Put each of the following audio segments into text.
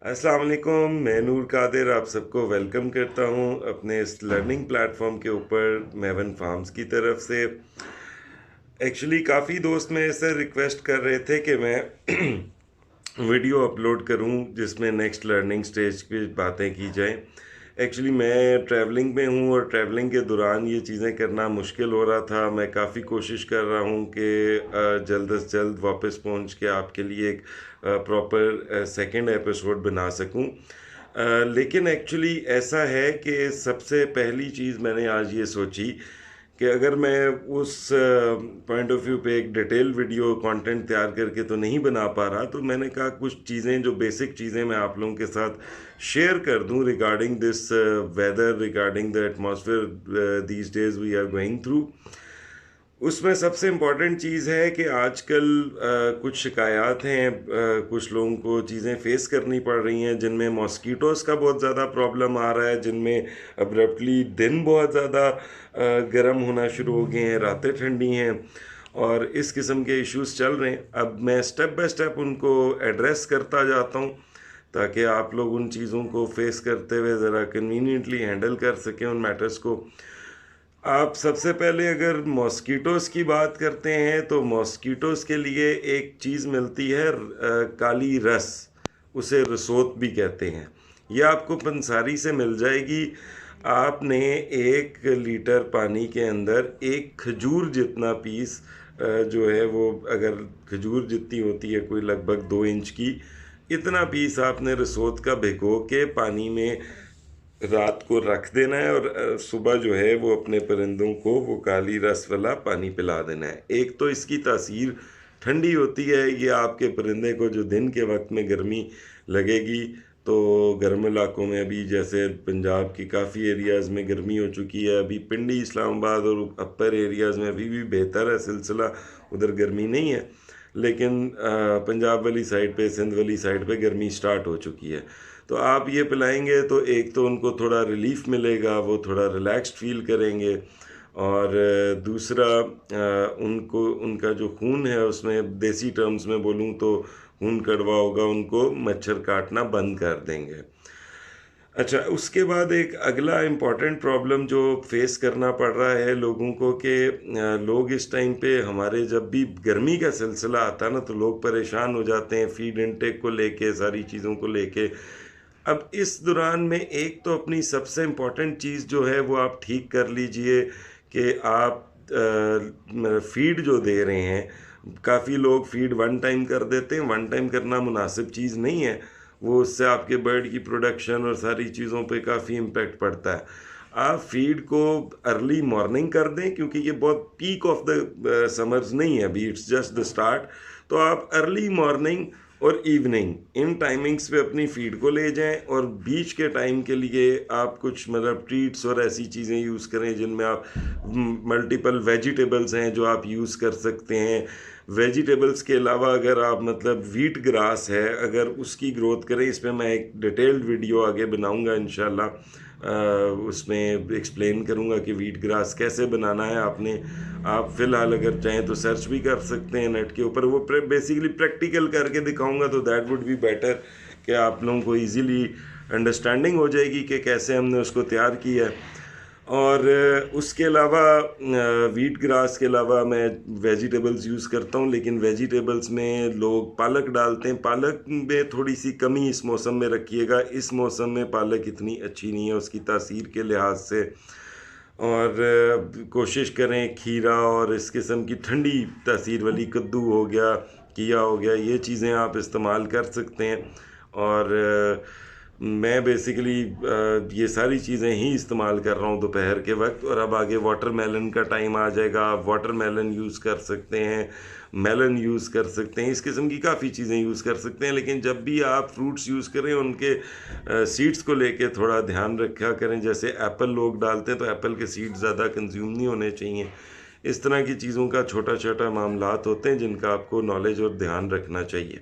अस्सलाम वालेकुम। मैं नूर कादिर आप सबको वेलकम करता हूं अपने इस लर्निंग प्लेटफॉर्म के ऊपर मेवन फार्म्स की तरफ से। एक्चुअली काफ़ी दोस्त मेरे से रिक्वेस्ट कर रहे थे कि मैं वीडियो अपलोड करूं जिसमें नेक्स्ट लर्निंग स्टेज की बातें की जाएं। एक्चुअली मैं ट्रैवलिंग में हूं और ट्रैवलिंग के दौरान ये चीज़ें करना मुश्किल हो रहा था। मैं काफ़ी कोशिश कर रहा हूं कि जल्द से जल्द वापस पहुंच के आपके लिए एक प्रॉपर सेकंड एपिसोड बना सकूं। लेकिन एक्चुअली ऐसा है कि सबसे पहली चीज़ मैंने आज ये सोची कि अगर मैं उस पॉइंट ऑफ व्यू पे एक डिटेल वीडियो कंटेंट तैयार करके तो नहीं बना पा रहा, तो मैंने कहा कुछ चीज़ें जो बेसिक चीज़ें मैं आप लोगों के साथ शेयर कर दूं regarding this weather, regarding the atmosphere these days we are going through. उसमें सबसे इम्पॉर्टेंट चीज़ है कि आजकल कुछ शिकायत हैं, कुछ लोगों को चीज़ें फेस करनी पड़ रही हैं जिनमें मॉस्कीटोज़ का बहुत ज़्यादा प्रॉब्लम आ रहा है, जिनमें अब्रप्टली दिन बहुत ज़्यादा गर्म होना शुरू हो गए हैं, रातें ठंडी हैं और इस किस्म के इश्यूज़ चल रहे हैं। अब मैं स्टेप बाय स्टेप उनको एड्रेस करता जाता हूँ ताकि आप लोग उन चीज़ों को फेस करते हुए ज़रा कन्वीनियंटली हैंडल कर सकें उन मैटर्स को। आप सबसे पहले अगर मॉस्कीटोज़ की बात करते हैं तो मॉस्कीटोज़ के लिए एक चीज़ मिलती है, काली रस, उसे रसोत भी कहते हैं। ये आपको पंसारी से मिल जाएगी। आपने 1 लीटर पानी के अंदर एक खजूर जितना पीस जो है वो, अगर खजूर जितनी होती है कोई लगभग 2 इंच की, इतना पीस आपने रसोत का भिगो के पानी में रात को रख देना है और सुबह जो है वो अपने परिंदों को वो काली रस वाला पानी पिला देना है। एक तो इसकी तासीर ठंडी होती है, ये आपके परिंदे को जो दिन के वक्त में गर्मी लगेगी, तो गर्म इलाकों में अभी जैसे पंजाब की काफ़ी एरियाज़ में गर्मी हो चुकी है, अभी पिंडी, इस्लामाबाद और अपर एरियाज़ में अभी भी बेहतर है सिलसिला, उधर गर्मी नहीं है। लेकिन पंजाब वाली साइड पे, सिंध वाली साइड पे गर्मी स्टार्ट हो चुकी है। तो आप ये पिलाएंगे तो एक तो उनको थोड़ा रिलीफ मिलेगा, वो थोड़ा रिलैक्स्ड फील करेंगे, और दूसरा उनको उनका जो खून है उसमें देसी टर्म्स में बोलूँ तो खून कड़वा होगा, उनको मच्छर काटना बंद कर देंगे। अच्छा, उसके बाद एक अगला इम्पॉर्टेंट प्रॉब्लम जो फेस करना पड़ रहा है लोगों को कि लोग इस टाइम पे, हमारे जब भी गर्मी का सिलसिला आता है ना, तो लोग परेशान हो जाते हैं फीड इनटेक को लेके, सारी चीज़ों को लेके। अब इस दौरान में एक तो अपनी सबसे इम्पॉर्टेंट चीज़ जो है वो आप ठीक कर लीजिए कि आप फीड जो दे रहे हैं, काफ़ी लोग फीड वन टाइम कर देते हैं। वन टाइम करना मुनासिब चीज़ नहीं है, वो उससे आपके बर्ड की प्रोडक्शन और सारी चीज़ों पे काफ़ी इम्पेक्ट पड़ता है। आप फीड को अर्ली मॉर्निंग कर दें, क्योंकि ये बहुत पीक ऑफ द समर्स नहीं है अभी, इट्स जस्ट द स्टार्ट। तो आप अर्ली मॉर्निंग और इवनिंग इन टाइमिंग्स पे अपनी फीड को ले जाएं, और बीच के टाइम के लिए आप कुछ मतलब ट्रीट्स और ऐसी चीज़ें यूज़ करें जिनमें आप मल्टीपल वेजिटेबल्स हैं जो आप यूज़ कर सकते हैं। वेजिटेबल्स के अलावा अगर आप मतलब वीट ग्रास है, अगर उसकी ग्रोथ करें, इस पे मैं एक डिटेल्ड वीडियो आगे बनाऊंगा इंशाल्लाह। उसमें एक्सप्लेन करूंगा कि वीट ग्रास कैसे बनाना है। आप फ़िलहाल अगर चाहें तो सर्च भी कर सकते हैं नेट के ऊपर, वो बेसिकली प्रैक्टिकल करके दिखाऊंगा, तो दैट वुड बी बेटर कि आप लोगों को इजीली अंडरस्टैंडिंग हो जाएगी कि कैसे हमने उसको तैयार किया है। और उसके अलावा वीट ग्रास के अलावा मैं वेजिटेबल्स यूज़ करता हूँ, लेकिन वेजिटेबल्स में लोग पालक डालते हैं। पालक में थोड़ी सी कमी इस मौसम में रखिएगा, इस मौसम में पालक इतनी अच्छी नहीं है उसकी तासीर के लिहाज से। और कोशिश करें खीरा और इस किस्म की ठंडी तासीर वाली, कद्दू हो गया, किया हो गया, ये चीज़ें आप इस्तेमाल कर सकते हैं। और मैं बेसिकली ये सारी चीज़ें ही इस्तेमाल कर रहा हूँ दोपहर के वक्त। और अब आगे वाटरमेलन का टाइम आ जाएगा, आप वाटरमेलन यूज़ कर सकते हैं, मेलन यूज़ कर सकते हैं, इस किस्म की काफ़ी चीज़ें यूज़ कर सकते हैं। लेकिन जब भी आप फ्रूट्स यूज़ करें, उनके सीड्स को लेके थोड़ा ध्यान रखा करें। जैसे एप्पल लोग डालते हैं तो एप्पल के सीड्स ज़्यादा कंज्यूम नहीं होने चाहिए। इस तरह की चीज़ों का छोटा छोटा मामलात होते हैं जिनका आपको नॉलेज और ध्यान रखना चाहिए।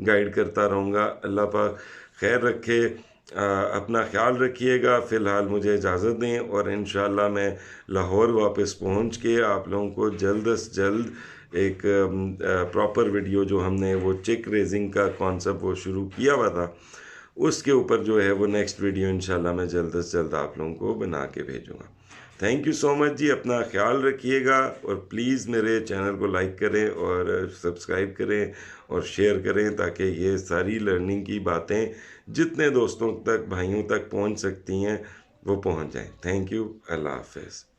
गाइड करता रहूँगा। अल्लाह पाक खैर रखे। अपना ख्याल रखिएगा। फ़िलहाल मुझे इजाज़त दें और इंशाअल्लाह मैं लाहौर वापस पहुंच के आप लोगों को जल्द से जल्द एक प्रॉपर वीडियो, जो हमने वो चिक रेजिंग का कॉन्सेप्ट वो शुरू किया हुआ था, उसके ऊपर जो है वो नेक्स्ट वीडियो इंशाल्लाह मैं जल्द से जल्द आप लोगों को बना के भेजूँगा। थैंक यू सो मच जी। अपना ख्याल रखिएगा और प्लीज़ मेरे चैनल को लाइक करें और सब्सक्राइब करें और शेयर करें, ताकि ये सारी लर्निंग की बातें जितने दोस्तों तक, भाइयों तक पहुंच सकती हैं, वो पहुंच जाएं। Thank you. अल्लाह हाफ़िज़।